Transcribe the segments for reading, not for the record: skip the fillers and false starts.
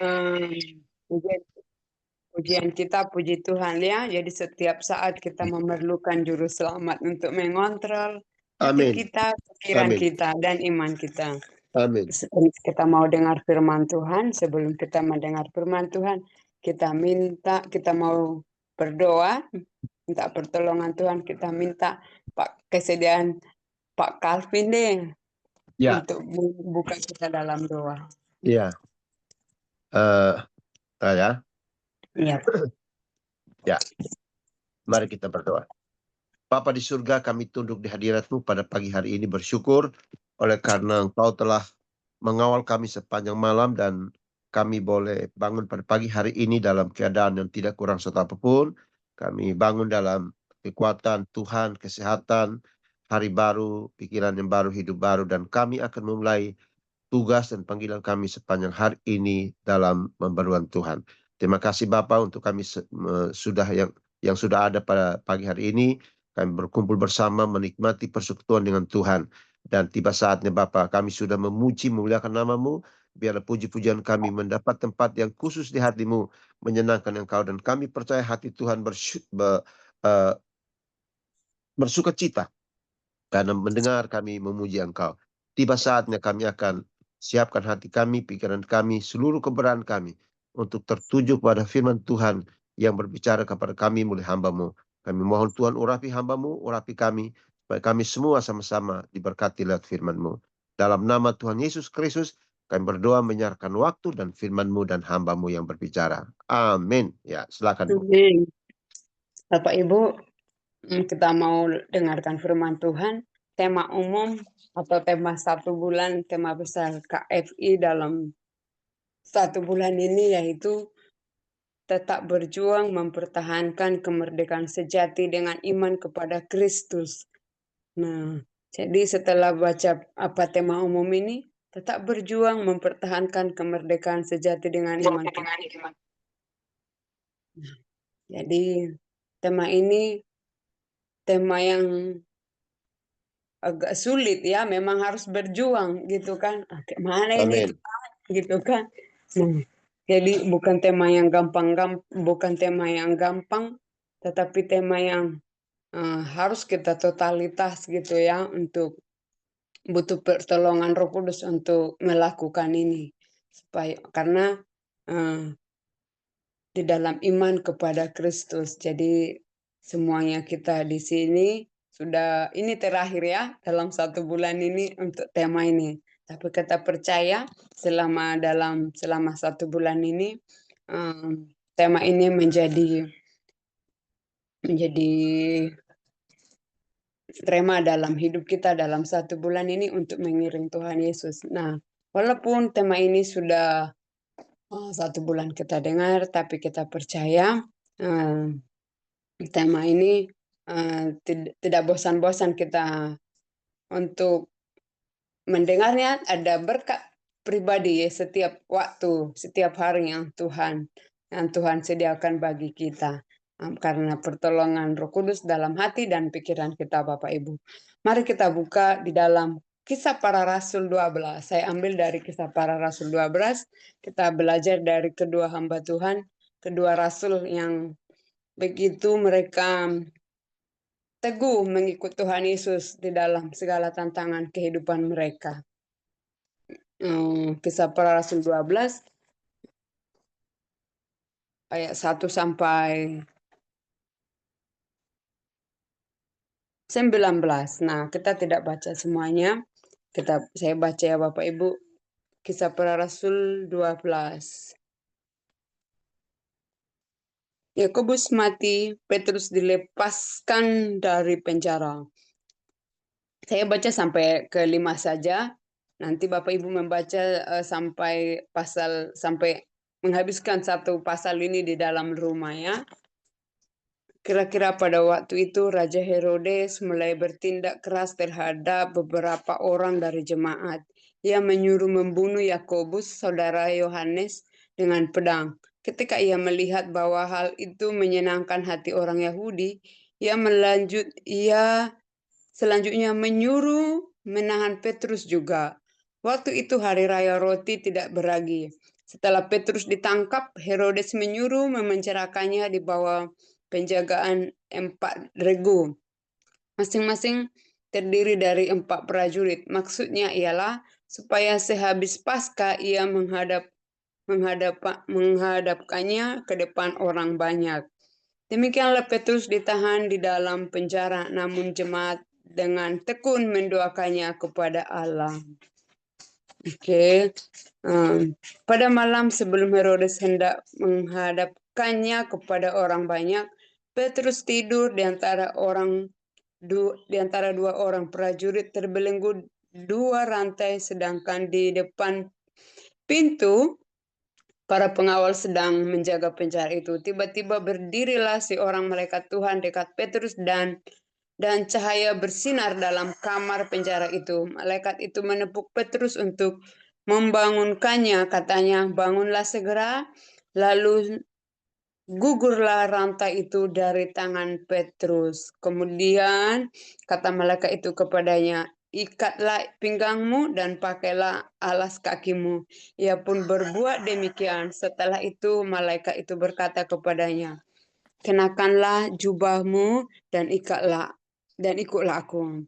Pujian, pujian kita, puji Tuhan ya. Jadi setiap saat kita memerlukan juru selamat untuk mengontrol hati Amin. kita, pikiran Amin. kita, dan iman kita. Amin. Kita mau dengar firman Tuhan. Sebelum kita mendengar firman Tuhan, kita mau berdoa, minta pertolongan Tuhan. Kita minta kesediaan Pak Calvin deh Ya, untuk buka kita dalam doa. ya. Ya. Iya. Ya. Mari kita berdoa. Bapa di surga, kami tunduk di hadirat-Mu pada pagi hari ini bersyukur oleh karena Engkau telah mengawal kami sepanjang malam dan kami boleh bangun pada pagi hari ini dalam keadaan yang tidak kurang satu apapun. Kami bangun dalam kekuatan Tuhan, kesehatan, hari baru, pikiran yang baru, hidup baru, dan kami akan memulai tugas dan panggilan kami sepanjang hari ini dalam pembaruan Tuhan. Terima kasih Bapak untuk kami sudah yang sudah ada pada pagi hari ini. Kami berkumpul bersama menikmati persekutuan dengan Tuhan. Dan tiba saatnya Bapa, kami sudah memuji, memuliakan nama-Mu. Biarlah puji-pujian kami mendapat tempat yang khusus di hati-Mu, menyenangkan Engkau. Dan kami percaya hati Tuhan bersuka cita karena mendengar kami memuji Engkau. Tiba saatnya kami akan siapkan hati kami, pikiran kami, seluruh keberadaan kami untuk tertuju pada firman Tuhan yang berbicara kepada kami melalui hamba-Mu. Kami mohon Tuhan urapi hamba-Mu, urapi kami, supaya kami semua sama-sama diberkati lewat firman-Mu. Dalam nama Tuhan Yesus Kristus, kami berdoa menyerahkan waktu dan firman-Mu dan hamba-Mu yang berbicara. Amin. Ya, silakan Bu. Amin. Bapak Ibu, kita mau dengarkan firman Tuhan. Tema umum atau tema 1 bulan, tema besar KFI dalam 1 bulan ini yaitu tetap berjuang mempertahankan kemerdekaan sejati dengan iman kepada Kristus. Nah, jadi setelah baca apa tema umum ini, tetap berjuang mempertahankan kemerdekaan sejati dengan iman. Jadi tema ini tema yang agak sulit ya, memang harus berjuang gitu kan. Mana ini Amin. gitu kan. Jadi bukan tema yang bukan tema yang gampang, tetapi tema yang harus kita totalitas gitu ya, untuk butuh pertolongan Roh Kudus untuk melakukan ini, karena di dalam iman kepada Kristus. Jadi semuanya kita di sini sudah, ini terakhir ya dalam 1 bulan ini untuk tema ini. Tapi kita percaya selama 1 bulan ini tema ini menjadi tema dalam hidup kita dalam 1 bulan ini untuk mengiring Tuhan Yesus. Nah, walaupun tema ini sudah 1 bulan kita dengar, tapi kita percaya tema ini tidak bosan-bosan kita untuk mendengarnya. Ada berkat pribadi ya setiap waktu, setiap hari yang Tuhan sediakan bagi kita. Karena pertolongan Roh Kudus dalam hati dan pikiran kita Bapak Ibu. Mari kita buka di dalam Kisah Para Rasul 12. Saya ambil dari Kisah Para Rasul 12. Kita belajar dari kedua hamba Tuhan, kedua rasul yang begitu mereka teguh mengikut Tuhan Yesus di dalam segala tantangan kehidupan mereka. Kisah Para Rasul 12 ayat 1 sampai 19. Nah, kita tidak baca semuanya. Saya baca ya Bapak Ibu. Kisah Para Rasul 12. Yakobus mati, Petrus dilepaskan dari penjara. Saya baca sampai ke 5 saja. Nanti Bapak Ibu membaca sampai menghabiskan 1 pasal ini di dalam rumah ya. Kira-kira pada waktu itu Raja Herodes mulai bertindak keras terhadap beberapa orang dari jemaat. Ia menyuruh membunuh Yakobus, saudara Yohanes, dengan pedang. Ketika ia melihat bahwa hal itu menyenangkan hati orang Yahudi, ia selanjutnya menyuruh menahan Petrus juga. Waktu itu hari raya roti tidak beragi. Setelah Petrus ditangkap, Herodes menyuruh memenjarakannya di bawah penjagaan 4 regu. Masing-masing terdiri dari 4 prajurit. Maksudnya ialah supaya sehabis Paskah ia menghadapkannya ke depan orang banyak. Demikianlah Petrus ditahan di dalam penjara, namun jemaat dengan tekun mendoakannya kepada Allah. Oke. Pada malam sebelum Herodes hendak menghadapkannya kepada orang banyak, Petrus tidur di antara dua orang prajurit terbelenggu 2 rantai, sedangkan di depan pintu para pengawal sedang menjaga penjara itu. Tiba-tiba berdirilah seorang malaikat Tuhan dekat Petrus dan cahaya bersinar dalam kamar penjara itu. Malaikat itu menepuk Petrus untuk membangunkannya. Katanya, bangunlah segera. Lalu gugurlah rantai itu dari tangan Petrus. Kemudian kata malaikat itu kepadanya, ikatlah pinggangmu dan pakailah alas kakimu. Ia pun berbuat demikian. Setelah itu malaikat itu berkata kepadanya, kenakanlah jubahmu dan ikutlah aku.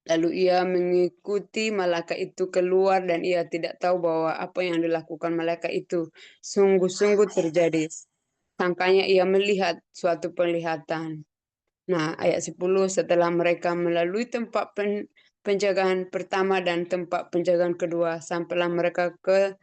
Lalu ia mengikuti malaikat itu keluar dan ia tidak tahu bahwa apa yang dilakukan malaikat itu sungguh-sungguh terjadi. Sangkanya ia melihat suatu penglihatan. Nah, ayat 10, setelah mereka melalui tempat penjagaan pertama dan tempat penjagaan kedua, sampailah mereka ke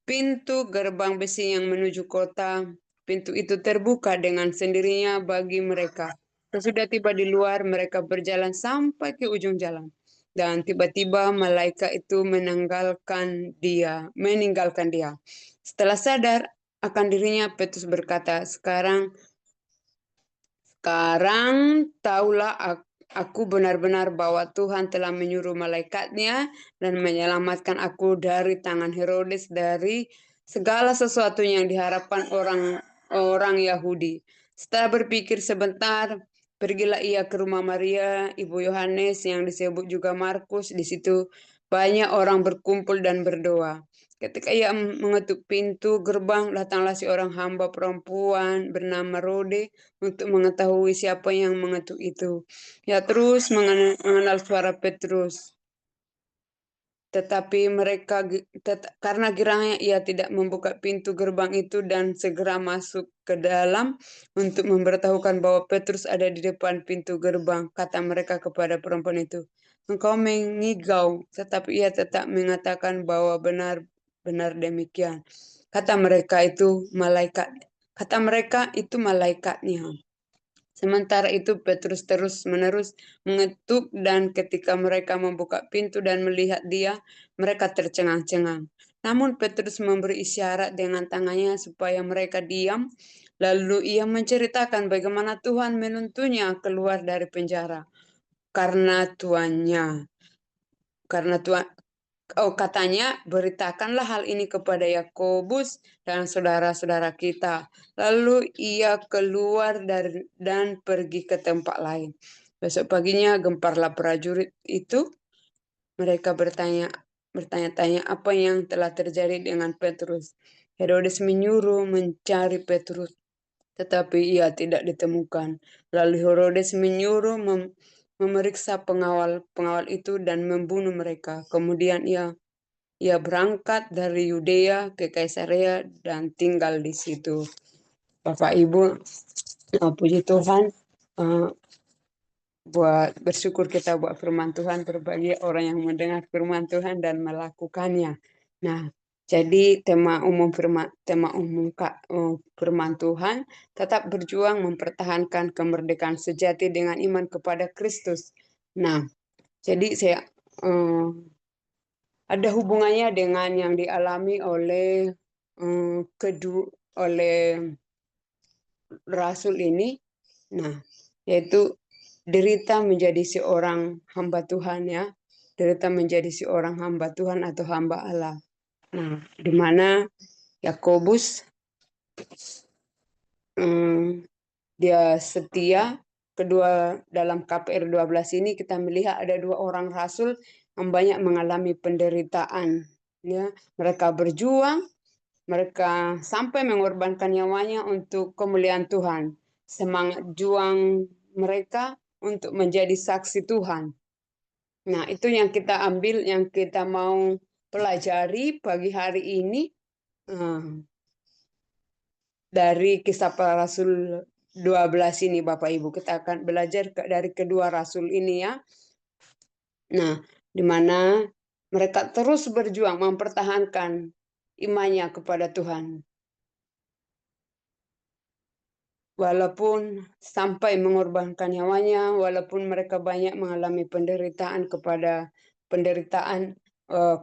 pintu gerbang besi yang menuju kota. Pintu itu terbuka dengan sendirinya bagi mereka. Sesudah tiba di luar, mereka berjalan sampai ke ujung jalan. Dan tiba-tiba malaikat itu meninggalkan dia. Setelah sadar akan dirinya, Petrus berkata, sekarang tahulah aku benar-benar bahwa Tuhan telah menyuruh malaikatnya dan menyelamatkan aku dari tangan Herodes, dari segala sesuatu yang diharapkan orang Yahudi. Setelah berpikir sebentar, pergilah ia ke rumah Maria, ibu Yohanes yang disebut juga Markus. Di situ banyak orang berkumpul dan berdoa. Ketika ia mengetuk pintu gerbang, datanglah seorang hamba perempuan bernama Rode untuk mengetahui siapa yang mengetuk itu. Ia terus mengenal suara Petrus. Tetapi karena girangnya ia tidak membuka pintu gerbang itu dan segera masuk ke dalam untuk memberitahukan bahwa Petrus ada di depan pintu gerbang. Kata mereka kepada perempuan itu, engkau mengigau, tetapi ia tetap mengatakan bahwa benar demikian. Kata mereka itu malaikatnya. Sementara itu Petrus terus-menerus mengetuk dan ketika mereka membuka pintu dan melihat dia, mereka tercengang-cengang. Namun Petrus memberi isyarat dengan tangannya supaya mereka diam. Lalu ia menceritakan bagaimana Tuhan menuntunnya keluar dari penjara karena katanya, beritakanlah hal ini kepada Yakobus dan saudara-saudara kita. Lalu ia keluar dan pergi ke tempat lain. Besok paginya gemparlah prajurit itu. Mereka bertanya-tanya apa yang telah terjadi dengan Petrus. Herodes menyuruh mencari Petrus, tetapi ia tidak ditemukan. Lalu Herodes menyuruh memeriksa pengawal itu dan membunuh mereka. Kemudian ia berangkat dari Yudea ke Kaisarea dan tinggal di situ. Bapak Ibu, puji Tuhan, buat bersyukur kita buat firman Tuhan, berbagi orang yang mendengar firman Tuhan dan melakukannya. Nah, jadi tema umum firman Tuhan, tetap berjuang mempertahankan kemerdekaan sejati dengan iman kepada Kristus. Nah, jadi saya ada hubungannya dengan yang dialami oleh oleh Rasul ini. Nah, yaitu derita menjadi seorang hamba Tuhan, ya. Derita menjadi seorang hamba Tuhan atau hamba Allah. Nah, di mana Yakobus dia setia. Kedua, dalam KPR 12 ini kita melihat ada 2 orang rasul yang banyak mengalami penderitaan. Ya, mereka berjuang, mereka sampai mengorbankan nyawanya untuk kemuliaan Tuhan. Semangat juang mereka untuk menjadi saksi Tuhan. Nah, itu yang kita ambil, yang kita mau pelajari pagi hari ini dari Kisah Para Rasul 12 ini, Bapak Ibu. Kita akan belajar dari kedua rasul ini ya. Nah, di mana mereka terus berjuang mempertahankan imannya kepada Tuhan. Walaupun sampai mengorbankan nyawanya, walaupun mereka banyak mengalami penderitaan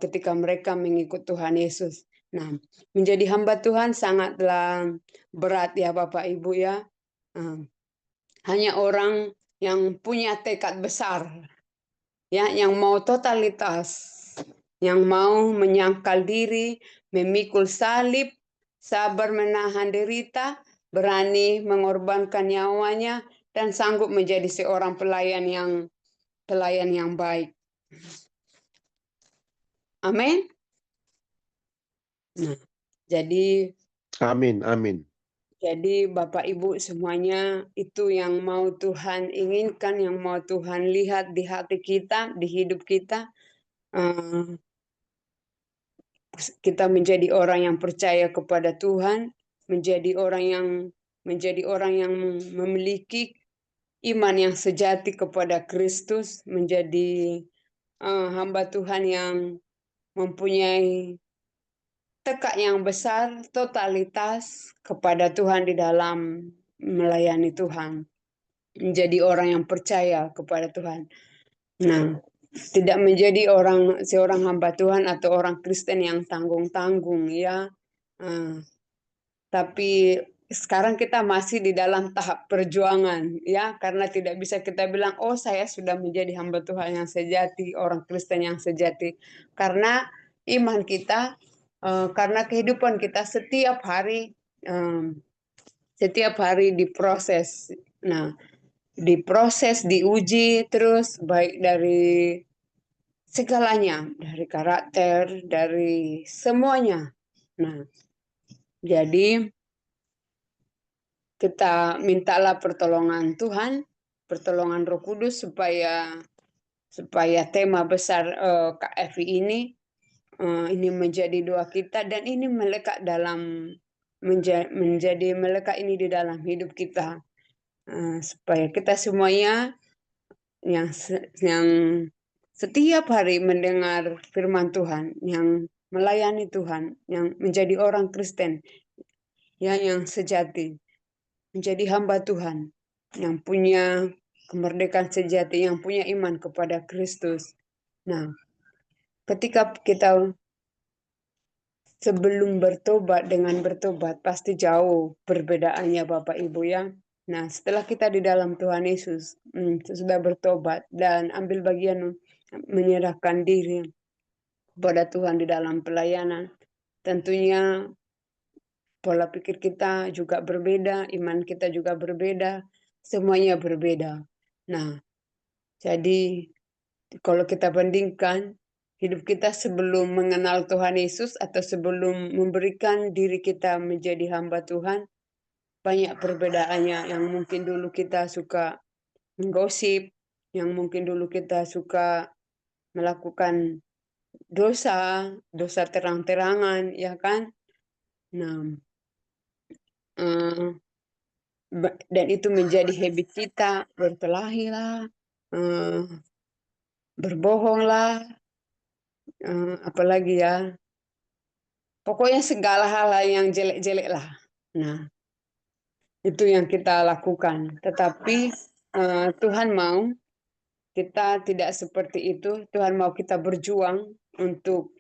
ketika mereka mengikut Tuhan Yesus. Nah, menjadi hamba Tuhan sangatlah berat ya Bapak Ibu ya. Hanya orang yang punya tekad besar, ya, yang mau totalitas, yang mau menyangkal diri, memikul salib, sabar menahan derita, berani mengorbankan nyawanya, dan sanggup menjadi seorang pelayan yang baik. Amin. Nah, jadi Amin, amin. Jadi Bapak Ibu semuanya itu yang mau Tuhan inginkan, yang mau Tuhan lihat di hati kita, di hidup kita. Kita menjadi orang yang percaya kepada Tuhan, menjadi orang yang memiliki iman yang sejati kepada Kristus, menjadi hamba Tuhan yang mempunyai tekad yang besar, totalitas kepada Tuhan di dalam melayani Tuhan, menjadi orang yang percaya kepada Tuhan. Nah, tidak menjadi seorang hamba Tuhan atau orang Kristen yang tanggung-tanggung ya. Tapi sekarang kita masih di dalam tahap perjuangan ya, karena tidak bisa kita bilang oh saya sudah menjadi hamba Tuhan yang sejati, orang Kristen yang sejati, karena iman kita, karena kehidupan kita setiap hari diproses. Nah, diproses, diuji terus, baik dari segalanya, dari karakter, dari semuanya. Nah, jadi kita mintalah pertolongan Tuhan, pertolongan Roh Kudus supaya tema besar KFI ini menjadi doa kita, dan ini melekat ini di dalam hidup kita, supaya kita semuanya yang setiap hari mendengar firman Tuhan, yang melayani Tuhan, yang menjadi orang Kristen, ya, yang sejati, menjadi hamba Tuhan, yang punya kemerdekaan sejati, yang punya iman kepada Kristus. Nah, ketika kita sebelum bertobat dengan bertobat, pasti jauh perbedaannya Bapak Ibu ya. Nah, setelah kita di dalam Tuhan Yesus, sudah bertobat dan ambil bagian menyerahkan diri kepada Tuhan di dalam pelayanan, tentunya pola pikir kita juga berbeda, iman kita juga berbeda, semuanya berbeda. Nah, jadi kalau kita bandingkan hidup kita sebelum mengenal Tuhan Yesus atau sebelum memberikan diri kita menjadi hamba Tuhan, banyak perbedaannya. Yang mungkin dulu kita suka menggosip, yang mungkin dulu kita suka melakukan dosa terang-terangan, ya kan? Nah, dan itu menjadi habit kita, berkelahilah, berbohonglah, apalagi ya, pokoknya segala hal yang jelek-jelek lah. Nah, itu yang kita lakukan. Tetapi Tuhan mau kita tidak seperti itu. Tuhan mau kita berjuang untuk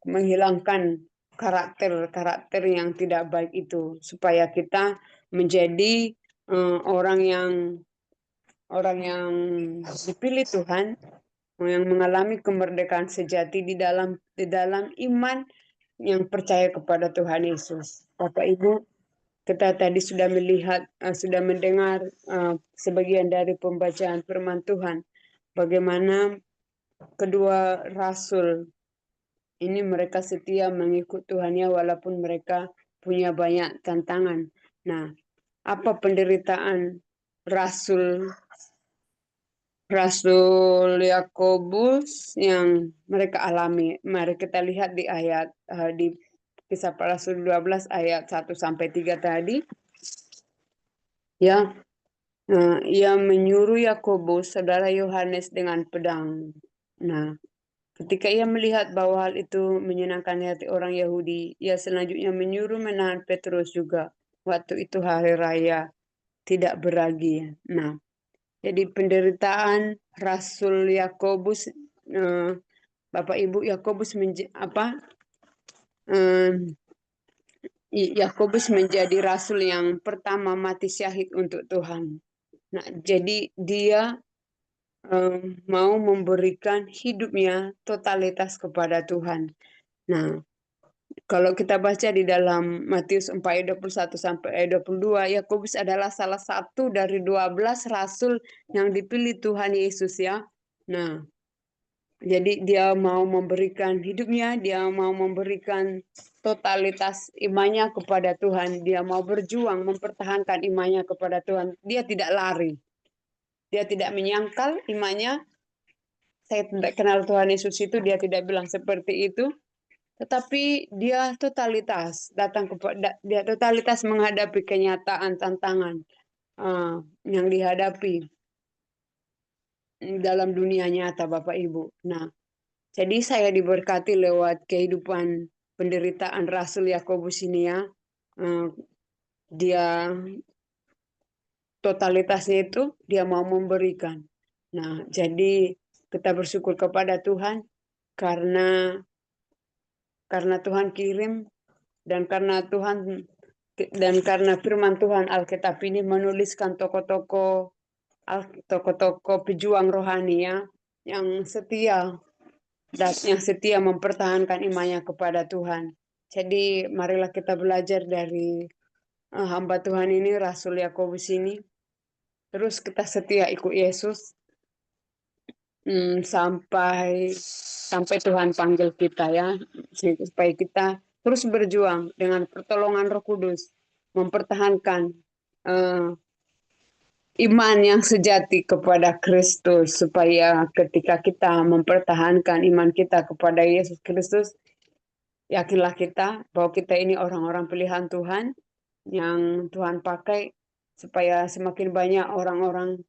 menghilangkan karakter yang tidak baik itu, supaya kita menjadi orang yang dipilih Tuhan, yang mengalami kemerdekaan sejati di dalam iman, yang percaya kepada Tuhan Yesus. Bapak Ibu, kita tadi sudah mendengar sebagian dari pembacaan firman Tuhan, bagaimana kedua rasul ini mereka setia mengikut Tuhan ya walaupun mereka punya banyak tantangan. Nah, apa penderitaan Rasul Rasul Yakobus yang mereka alami? Mari kita lihat di ayat di Kisah Para Rasul 12 ayat 1 sampai 3 tadi. Ya, ia menyuruh Yakobus, saudara Yohanes dengan pedang. Nah, ketika ia melihat bahwa hal itu menyenangkan hati orang Yahudi, ia selanjutnya menyuruh menahan Petrus juga. Waktu itu hari raya tidak beragi. Nah, jadi penderitaan Rasul Yakobus, Bapak Ibu Yakobus Yakobus menjadi rasul yang pertama mati syahid untuk Tuhan. Nah, jadi dia mau memberikan hidupnya totalitas kepada Tuhan. Nah, kalau kita baca di dalam Matius 4 ayat 21 sampai ayat 22, Yakobus adalah salah satu dari 12 rasul yang dipilih Tuhan Yesus ya. Nah, jadi dia mau memberikan hidupnya, dia mau memberikan totalitas imannya kepada Tuhan. Dia mau berjuang mempertahankan imannya kepada Tuhan. Dia tidak lari. Dia tidak menyangkal imannya. Saya tidak kenal Tuhan Yesus itu, dia tidak bilang seperti itu. Tetapi dia totalitas dia totalitas menghadapi kenyataan tantangan yang dihadapi dalam dunia nyata, Bapak Ibu. Nah, jadi saya diberkati lewat kehidupan penderitaan Rasul Yakobus ini ya. Dia totalitasnya itu dia mau memberikan. Nah, jadi kita bersyukur kepada Tuhan karena Tuhan kirim dan karena firman Tuhan Alkitab ini menuliskan tokoh-tokoh pejuang rohani ya yang setia mempertahankan imannya kepada Tuhan. Jadi marilah kita belajar dari hamba Tuhan ini, Rasul Yakobus ini. Terus kita setia ikut Yesus sampai Tuhan panggil kita ya, supaya kita terus berjuang dengan pertolongan Roh Kudus mempertahankan iman yang sejati kepada Kristus, supaya ketika kita mempertahankan iman kita kepada Yesus Kristus, yakinlah kita bahwa kita ini orang-orang pilihan Tuhan yang Tuhan pakai supaya semakin banyak orang-orang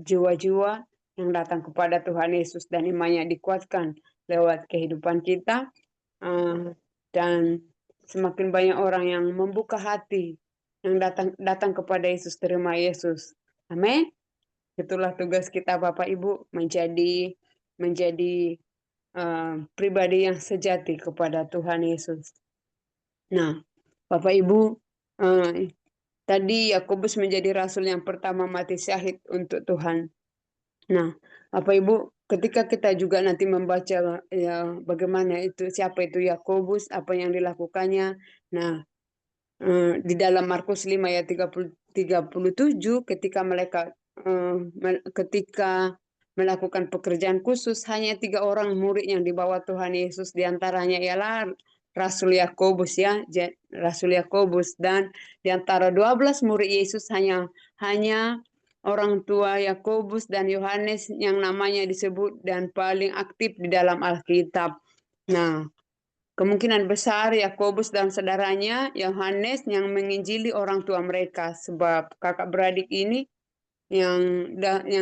jiwa-jiwa yang datang kepada Tuhan Yesus dan imannya dikuatkan lewat kehidupan kita, dan semakin banyak orang yang membuka hati yang datang kepada Yesus, terima Yesus. Amin. Itulah tugas kita Bapak Ibu, menjadi pribadi yang sejati kepada Tuhan Yesus. Nah, Bapak Ibu, tadi Yakobus menjadi rasul yang pertama mati syahid untuk Tuhan. Nah, Bapak Ibu, ketika kita juga nanti membaca ya bagaimana siapa itu Yakobus, apa yang dilakukannya. Nah, di dalam Markus 5 ayat 37 ketika melakukan pekerjaan khusus, hanya 3 orang murid yang dibawa Tuhan Yesus, diantaranya ialah Rasul Yakobus ya, Rasul Yakobus, dan di antara 12 murid Yesus hanya orang tua Yakobus dan Yohanes yang namanya disebut dan paling aktif di dalam Alkitab. Nah, kemungkinan besar Yakobus dan saudaranya Yohanes yang menginjili orang tua mereka, sebab kakak beradik ini yang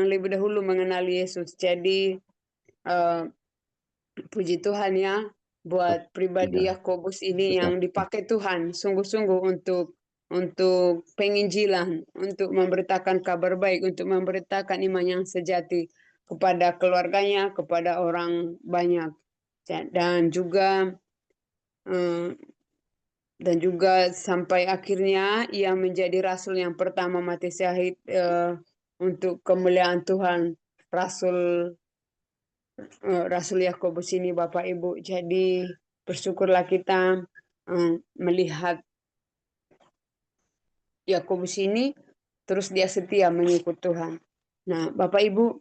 lebih dahulu mengenali Yesus. Jadi puji Tuhan ya buat pribadi Yakobus ini yang dipakai Tuhan sungguh-sungguh untuk penginjilan, untuk memberitakan kabar baik, untuk memberitakan iman yang sejati kepada keluarganya, kepada orang banyak. Dan juga sampai akhirnya ia menjadi rasul yang pertama mati syahid untuk kemuliaan Tuhan, Rasul Yakobus ini Bapak Ibu. Jadi bersyukurlah kita melihat Yakobus ini terus dia setia mengikut Tuhan. Nah, Bapak Ibu,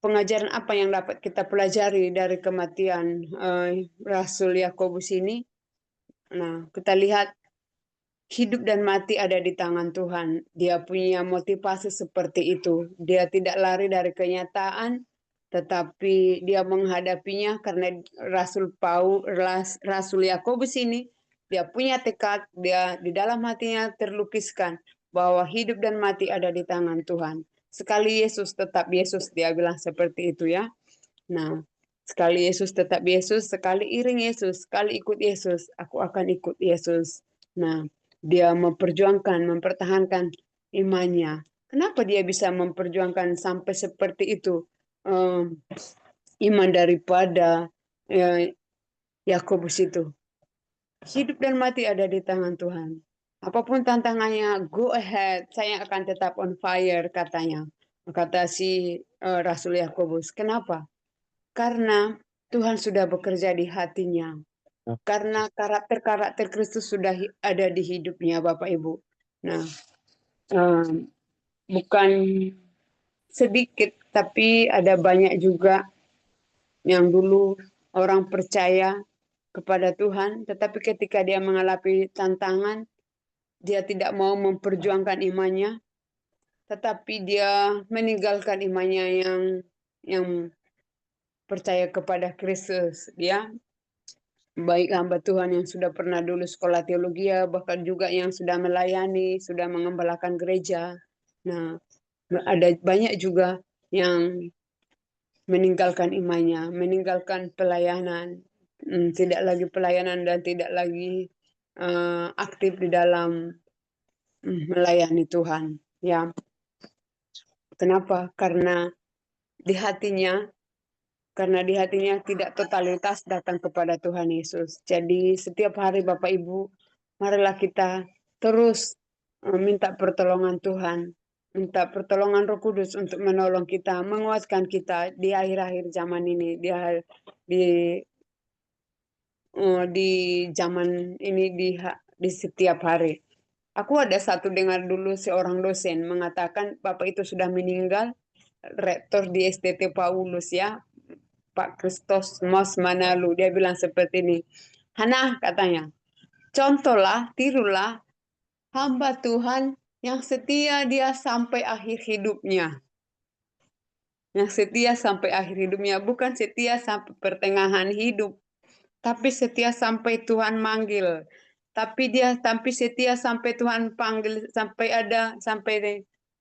pengajaran apa yang dapat kita pelajari dari kematian Rasul Yakobus ini? Nah, kita lihat hidup dan mati ada di tangan Tuhan. Dia punya motivasi seperti itu. Dia tidak lari dari kenyataan, tetapi dia menghadapinya karena Rasul Yakobus ini, dia punya tekad, dia di dalam hatinya terlukiskan bahwa hidup dan mati ada di tangan Tuhan. Sekali Yesus tetap Yesus, dia bilang seperti itu ya. Nah, sekali Yesus tetap Yesus, sekali iring Yesus, sekali ikut Yesus, aku akan ikut Yesus. Nah, dia memperjuangkan, mempertahankan imannya. Kenapa dia bisa memperjuangkan sampai seperti itu? Iman daripada Yakobus itu. Hidup dan mati ada di tangan Tuhan. Apapun tantangannya, go ahead. Saya akan tetap on fire, katanya. Kata si Rasul Yakobus. Kenapa? Karena Tuhan sudah bekerja di hatinya. Karena karakter-karakter Kristus sudah ada di hidupnya, Bapak Ibu. Nah, bukan sedikit, tapi ada banyak juga yang dulu orang percaya kepada Tuhan, tetapi ketika dia mengalami tantangan, dia tidak mau memperjuangkan imannya, tetapi dia meninggalkan imannya yang percaya kepada Kristus. Dia baik hamba Tuhan yang sudah pernah dulu sekolah teologi, bahkan juga yang sudah melayani, sudah mengembalakan gereja. Nah, ada banyak juga yang meninggalkan imannya, meninggalkan pelayanan, tidak lagi pelayanan dan tidak lagi aktif di dalam melayani Tuhan. Ya, kenapa? Karena di hatinya tidak totalitas datang kepada Tuhan Yesus. Jadi setiap hari Bapak Ibu, marilah kita terus minta pertolongan Tuhan, minta pertolongan Roh Kudus untuk menolong kita, menguatkan kita di akhir-akhir zaman ini, di di zaman ini di setiap hari. Aku ada satu dengar dulu seorang dosen mengatakan Bapak itu sudah meninggal, rektor di STT Paulus ya, Pak Kristos Mos Manalu. Dia bilang seperti ini, Hana katanya, contohlah, tirulah hamba Tuhan yang setia dia sampai akhir hidupnya. Yang setia sampai akhir hidupnya, bukan setia sampai pertengahan hidup, tapi setia sampai Tuhan manggil. Tapi setia sampai Tuhan panggil, sampai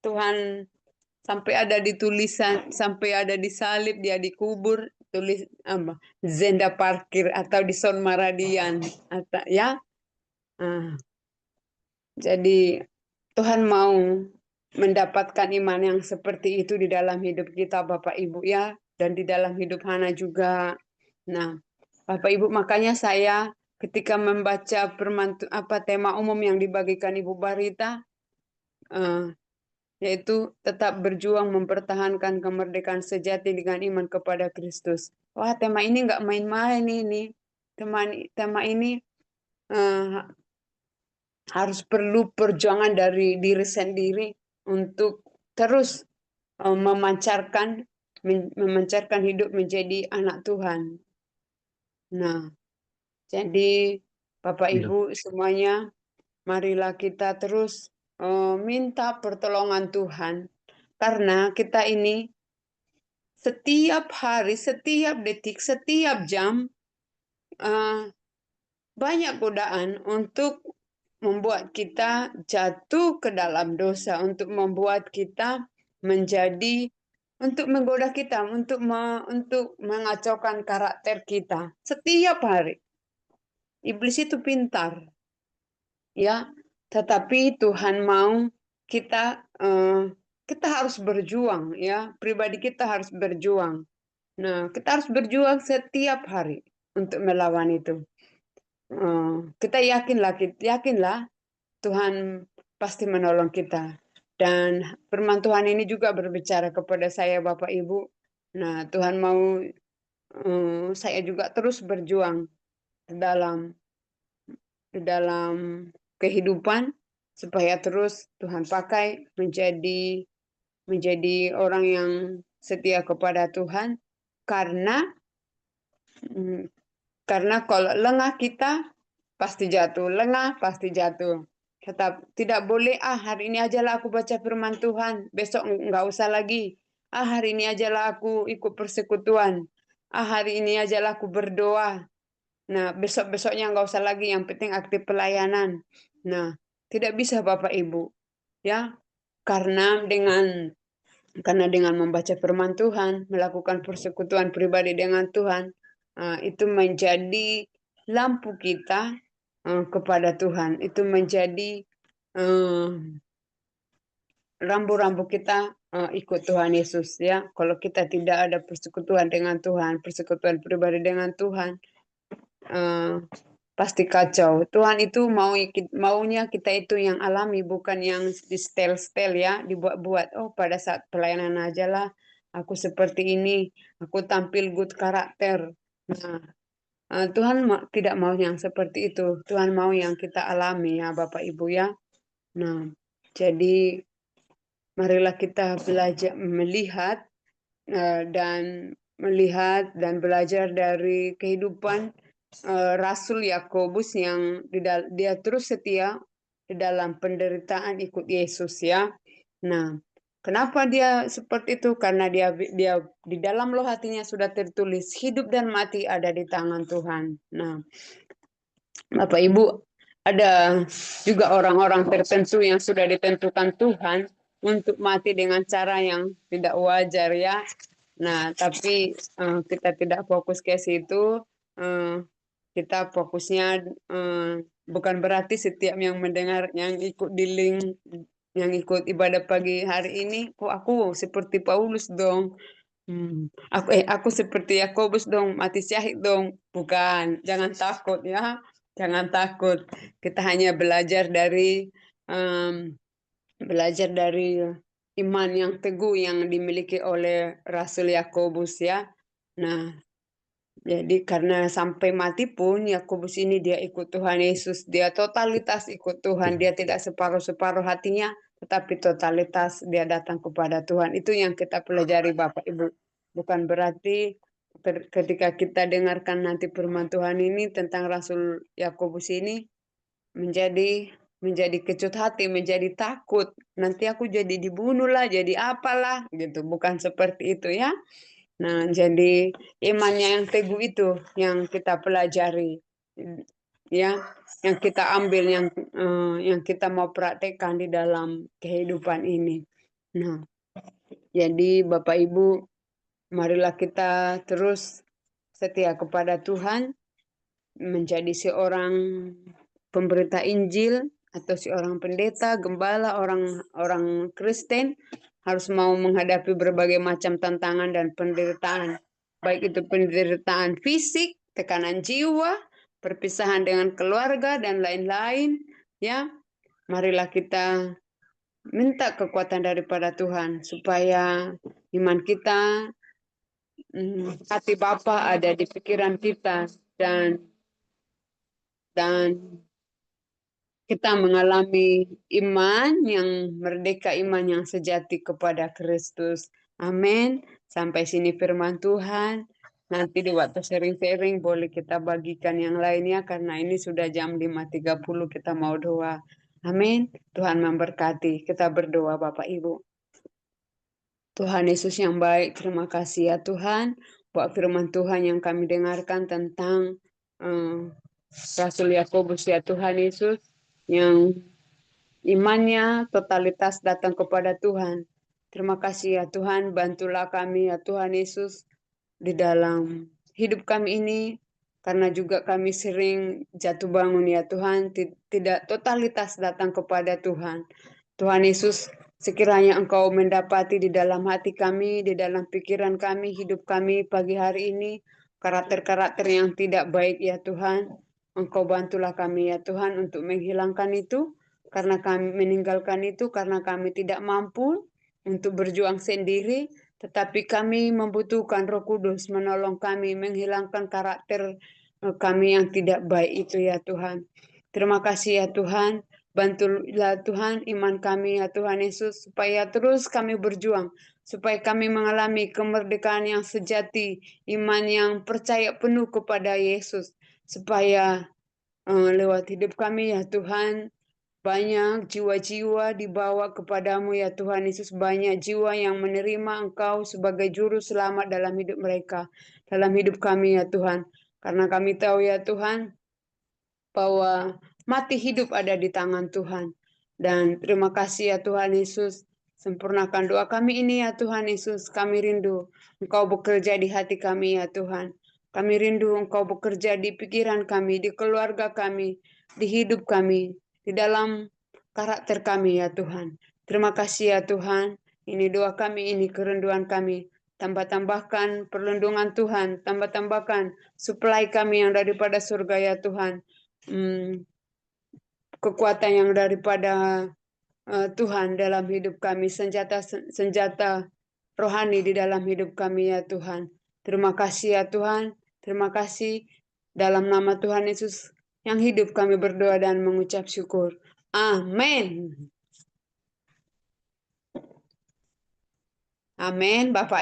Tuhan, sampai ada di tulisan, sampai ada di salib, dia dikubur, tulis apa? Zenda parkir atau di Son Maradian atau ya. Jadi Tuhan mau mendapatkan iman yang seperti itu di dalam hidup kita Bapak Ibu ya, dan di dalam hidup Hana juga. Nah, Bapak Ibu, makanya saya ketika membaca tema umum yang dibagikan Ibu Barita, yaitu tetap berjuang mempertahankan kemerdekaan sejati dengan iman kepada Kristus. Wah, tema ini nggak main-main ini. Tema ini harus perlu perjuangan dari diri sendiri untuk terus memancarkan hidup menjadi anak Tuhan. Nah, jadi Bapak Ibu semuanya, marilah kita terus minta pertolongan Tuhan, karena kita ini setiap hari, setiap detik, setiap jam banyak godaan untuk membuat kita jatuh ke dalam dosa, untuk membuat kita untuk menggoda kita, untuk mengacaukan karakter kita. Setiap hari. Iblis itu pintar. Ya, tetapi Tuhan mau kita harus berjuang ya, pribadi kita harus berjuang. Nah, kita harus berjuang setiap hari untuk melawan itu. Kita yakinlah Tuhan pasti menolong kita. Dan firman Tuhan ini juga berbicara kepada saya Bapak Ibu. Nah, Tuhan mau saya juga terus berjuang di dalam kehidupan supaya terus Tuhan pakai menjadi orang yang setia kepada Tuhan, karena kalau lengah kita pasti jatuh, lengah pasti jatuh. Tetap tidak boleh, hari ini ajalah aku baca firman Tuhan, besok nggak usah lagi. Hari ini ajalah aku ikut persekutuan. Hari ini ajalah aku berdoa. Nah, besok-besoknya nggak usah lagi, yang penting aktif pelayanan. Nah, tidak bisa Bapak Ibu. Ya, karena dengan membaca firman Tuhan, melakukan persekutuan pribadi dengan Tuhan, itu menjadi lampu kita kepada Tuhan. Itu menjadi rambu-rambu kita ikut Tuhan Yesus, ya. Kalau kita tidak ada persekutuan dengan Tuhan, persekutuan pribadi dengan Tuhan, pasti kacau. Tuhan itu maunya kita itu yang alami, bukan yang di setel-setel, ya, dibuat-buat. Oh, pada saat pelayanan aja lah aku seperti ini, aku tampil good karakter. Nah, Tuhan tidak mau yang seperti itu. Tuhan mau yang kita alami, ya Bapak Ibu, ya. Nah, jadi marilah kita belajar dan belajar dari kehidupan Rasul Yakobus yang dia terus setia di dalam penderitaan ikut Yesus, ya. Nah, kenapa dia seperti itu? Karena dia di dalam loh hatinya sudah tertulis hidup dan mati ada di tangan Tuhan. Nah, Bapak Ibu, ada juga orang-orang tertentu yang sudah ditentukan Tuhan untuk mati dengan cara yang tidak wajar, ya. Nah, tapi kita tidak fokus ke situ. Kita fokusnya bukan berarti setiap yang mendengar, yang ikut di link, yang ikut ibadah pagi hari ini, kok aku seperti Paulus dong. Aku seperti Yakobus dong, mati syahid dong. Bukan, jangan takut, ya. Jangan takut. Kita hanya belajar dari iman yang teguh yang dimiliki oleh Rasul Yakobus, ya. Nah, jadi karena sampai mati pun Yakobus ini dia ikut Tuhan Yesus, dia totalitas ikut Tuhan, dia tidak separuh-separuh hatinya, tetapi totalitas dia datang kepada Tuhan. Itu yang kita pelajari Bapak Ibu. Bukan berarti ketika kita dengarkan nanti firman Tuhan ini tentang Rasul Yakobus ini menjadi kecut hati, menjadi takut. Nanti aku jadi dibunuh lah, jadi apalah gitu. Bukan seperti itu, ya. Nah, jadi imannya yang teguh itu yang kita pelajari, ya, yang kita ambil, yang kita mau praktekkan di dalam kehidupan ini. Nah, jadi Bapak Ibu, marilah kita terus setia kepada Tuhan, menjadi seorang pemberita Injil atau seorang pendeta, gembala, orang Kristen harus mau menghadapi berbagai macam tantangan dan penderitaan. Baik itu penderitaan fisik, tekanan jiwa, perpisahan dengan keluarga, dan lain-lain, ya. Marilah kita minta kekuatan daripada Tuhan supaya iman kita, hati Bapa ada di pikiran kita, dan kita mengalami iman yang merdeka, iman yang sejati kepada Kristus. Amin. Sampai sini firman Tuhan. Nanti di waktu sharing-sharing boleh kita bagikan yang lainnya, karena ini sudah jam 5.30 kita mau doa. Amin. Tuhan memberkati. Kita berdoa Bapak Ibu. Tuhan Yesus yang baik, terima kasih ya Tuhan buat firman Tuhan yang kami dengarkan tentang Rasul Yakobus, ya Tuhan Yesus, yang imannya totalitas datang kepada Tuhan. Terima kasih ya Tuhan, bantulah kami ya Tuhan Yesus di dalam hidup kami ini, karena juga kami sering jatuh bangun ya Tuhan, tidak totalitas datang kepada Tuhan. Tuhan Yesus, sekiranya Engkau mendapati di dalam hati kami, di dalam pikiran kami, hidup kami pagi hari ini, karakter-karakter yang tidak baik ya Tuhan, Engkau bantulah kami ya Tuhan untuk menghilangkan itu, karena kami meninggalkan itu, karena kami tidak mampu untuk berjuang sendiri, tetapi kami membutuhkan Roh Kudus menolong kami menghilangkan karakter kami yang tidak baik itu ya Tuhan. Terima kasih ya Tuhan. Bantulah Tuhan iman kami ya Tuhan Yesus, supaya terus kami berjuang supaya kami mengalami kemerdekaan yang sejati, iman yang percaya penuh kepada Yesus, supaya lewat hidup kami ya Tuhan, banyak jiwa-jiwa dibawa kepadamu ya Tuhan Yesus, banyak jiwa yang menerima Engkau sebagai juru selamat dalam hidup mereka, dalam hidup kami ya Tuhan. Karena kami tahu ya Tuhan, bahwa mati hidup ada di tangan Tuhan. Dan terima kasih ya Tuhan Yesus, sempurnakan doa kami ini ya Tuhan Yesus. Kami rindu Engkau bekerja di hati kami ya Tuhan. Kami rindu Engkau bekerja di pikiran kami, di keluarga kami, di hidup kami, di dalam karakter kami ya Tuhan. Terima kasih ya Tuhan. Ini doa kami, ini kerinduan kami. Tambah-tambahkan perlindungan Tuhan, tambah-tambahkan supply kami yang daripada surga ya Tuhan. Kekuatan yang daripada Tuhan dalam hidup kami, senjata rohani di dalam hidup kami ya Tuhan. Terima kasih ya Tuhan, terima kasih dalam nama Tuhan Yesus yang hidup kami berdoa dan mengucap syukur. Amin. Amin, Bapak